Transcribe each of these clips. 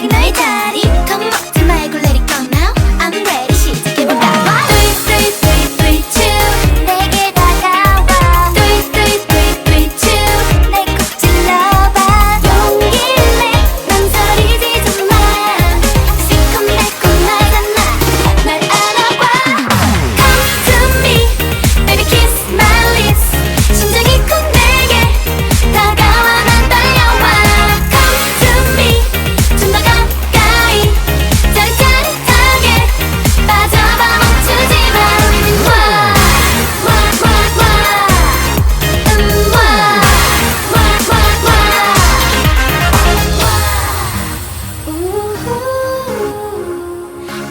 너의 다리 겁먹지 말고 let it go now I'm ready 시작해볼까 3, 3, 3, 3, 2 내게 다가와 3, 3, 3, 3, 2 내 꼭 찔러봐 용기를 내 망설이지 좀마 새콤달콤하잖아 날 안아봐 Come to me baby kiss my lips 심장이 쿵 내게 다가와 난 달려와 Come to me 좀 더 가까이 짜릿짜릿하게 빠져봐 멈추지 마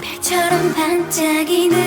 별처럼 반짝이는